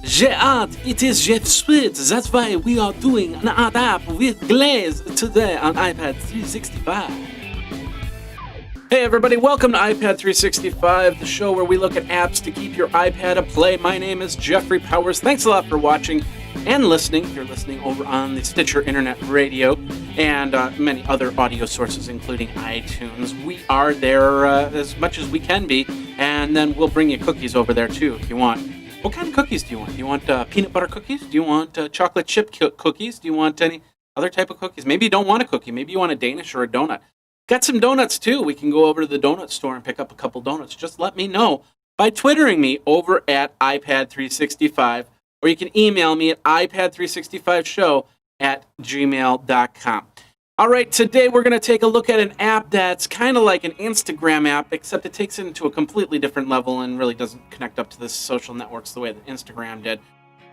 It is Jeff Sweet. That's why we are doing an art app with Glaze today on iPad 365. Hey everybody, welcome to iPad 365, the show where we look at apps to keep your iPad aplay. My name is Jeffrey Powers. Thanks a lot for watching and listening. If you're listening over on the Stitcher Internet Radio and many other audio sources, including iTunes, we are there as much as we can be, and then we'll bring you cookies over there too if you want. What kind of cookies do you want? Do you want peanut butter cookies? Do you want chocolate chip cookies? Do you want any other type of cookies? Maybe you don't want a cookie. Maybe you want a Danish or a donut. Got some donuts too. We can go over to the donut store and pick up a couple donuts. Just let me know by twittering me over at iPad365, or you can email me at iPad365show@gmail.com. All right, today we're going to take a look at an app that's kind of like an Instagram app, except it takes it into a completely different level and really doesn't connect up to the social networks the way that Instagram did.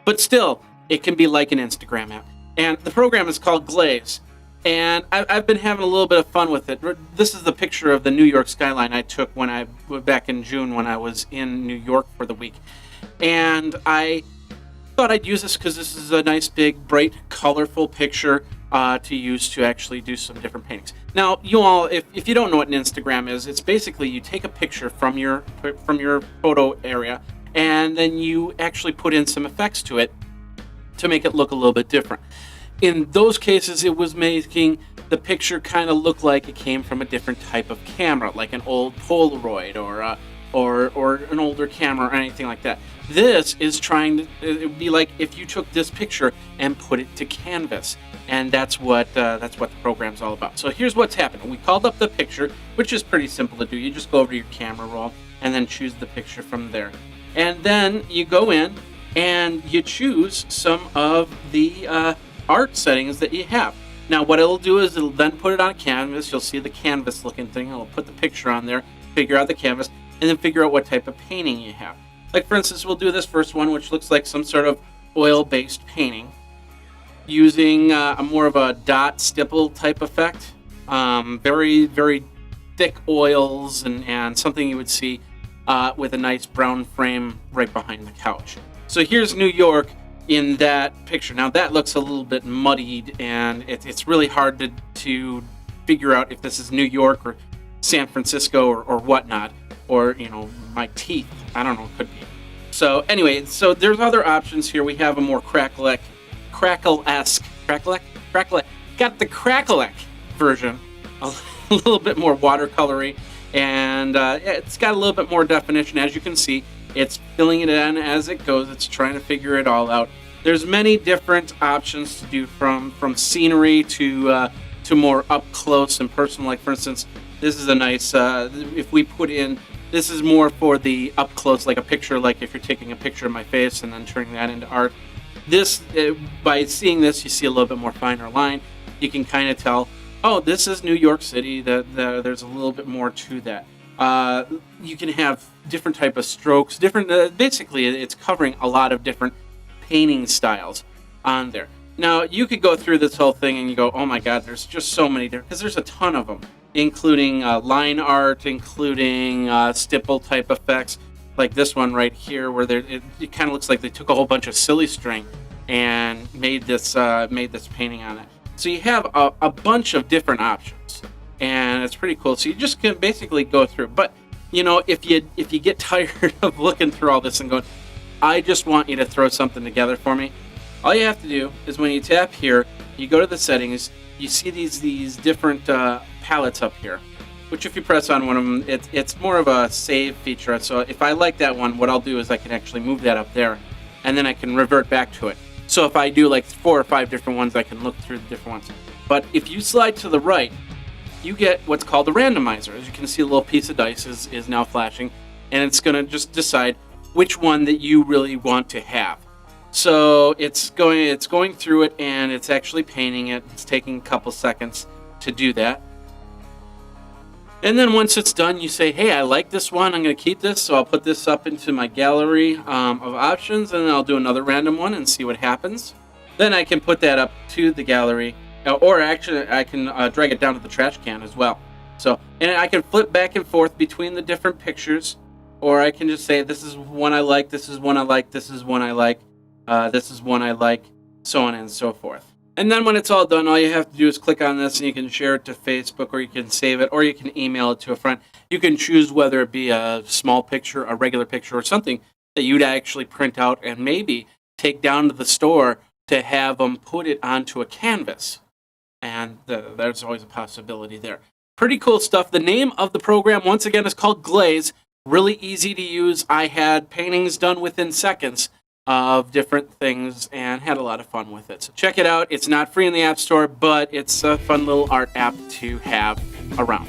But still, it can be like an Instagram app. And the program is called Glaze. And I've been having a little bit of fun with it. This is the picture of the New York skyline I took back in June when I was in New York for the week. And I thought I'd use this because this is a nice, big, bright, colorful picture to use to actually do some different paintings. Now, you all, if you don't know what an Instagram is, it's basically you take a picture from your photo area, and then you actually put in some effects to it to make it look a little bit different. In those cases, it was making the picture kind of look like it came from a different type of camera, like an old Polaroid or an older camera or anything like that. This is it would be like if you took this picture and put it to canvas, and that's what the program's all about. So here's what's happening. We called up the picture, which is pretty simple to do. You just go over to your camera roll and then choose the picture from there, and then you go in and you choose some of the art settings that you have. Now what it'll do is it'll then put it on canvas. You'll see the canvas looking thing. It'll put the picture on there, figure out the canvas, and then figure out what type of painting you have. Like for instance, we'll do this first one, which looks like some sort of oil-based painting using a more of a dot stipple type effect. Very, very thick oils and something you would see with a nice brown frame right behind the couch. So here's New York in that picture. Now that looks a little bit muddied, and it's really hard to figure out if this is New York or San Francisco or whatnot, or my teeth. I don't know, could be. So anyway, so there's other options here. We have a more crackle-esque, got the crackle-esque version, a little bit more watercolory, and it's got a little bit more definition. As you can see, it's filling it in as it goes. It's trying to figure it all out. There's many different options to do, from scenery to more up close and personal. Like for instance, this is a nice. If we put in, this is more for the up close, like a picture. Like if you're taking a picture of my face and then turning that into art. This by seeing this, you see a little bit more finer line. You can kind of tell, oh, this is New York City. That there's a little bit more to that. You can have different type of strokes, basically it's covering a lot of different painting styles on there. Now you could go through this whole thing and you go, oh my god, there's just so many different, because there's a ton of them, including line art, including stipple type effects, like this one right here, where it kind of looks like they took a whole bunch of silly string and made this painting on it. So you have a bunch of different options, and it's pretty cool. So you just can basically go through. But if you get tired of looking through all this and going, I just want you to throw something together for me, all you have to do is when you tap here, you go to the settings, you see these different palettes up here, which if you press on one of them, it's more of a save feature. So if I like that one, what I'll do is I can actually move that up there, and then I can revert back to it. So if I do like 4 or 5 different ones, I can look through the different ones. But if you slide to the right, you get what's called the randomizer. As you can see, a little piece of dice is now flashing, and it's going to just decide which one that you really want to have. So it's going through it, and it's actually painting it. It's taking a couple seconds to do that. And then once it's done, you say, hey, I like this one. I'm going to keep this, so I'll put this up into my gallery of options, and then I'll do another random one and see what happens. Then I can put that up to the gallery, or actually I can drag it down to the trash can as well. So, and I can flip back and forth between the different pictures, or I can just say, this is one I like, this is one I like, this is one I like, This is one I like, so on and so forth. And then when it's all done, all you have to do is click on this and you can share it to Facebook, or you can save it, or you can email it to a friend. You can choose whether it be a small picture, a regular picture, or something that you'd actually print out and maybe take down to the store to have them put it onto a canvas. And there's always a possibility there. Pretty cool stuff. The name of the program, once again, is called Glaze. Really easy to use. I had paintings done within seconds of different things and had a lot of fun with it. So check it out. It's not free in the App Store, but it's a fun little art app to have around.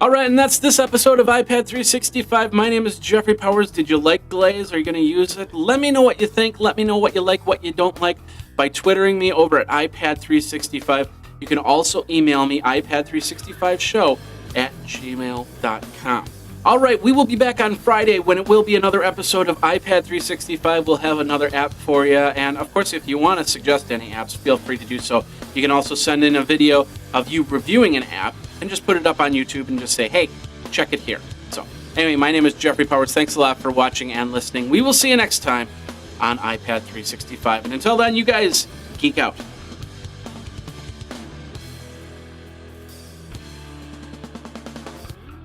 All right, and that's this episode of iPad 365. My name is Jeffrey Powers. Did you like Glaze? Are you going to use it? Let me know what you think. Let me know what you like, what you don't like by twittering me over at iPad 365. You can also email me, ipad365show@gmail.com. All right, we will be back on Friday when it will be another episode of iPad 365. We'll have another app for you. And, of course, if you want to suggest any apps, feel free to do so. You can also send in a video of you reviewing an app and just put it up on YouTube and just say, hey, check it here. So, anyway, my name is Jeffrey Powers. Thanks a lot for watching and listening. We will see you next time on iPad 365. And until then, you guys, geek out.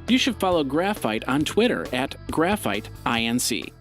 You should follow Graphite on Twitter at GraphiteINC.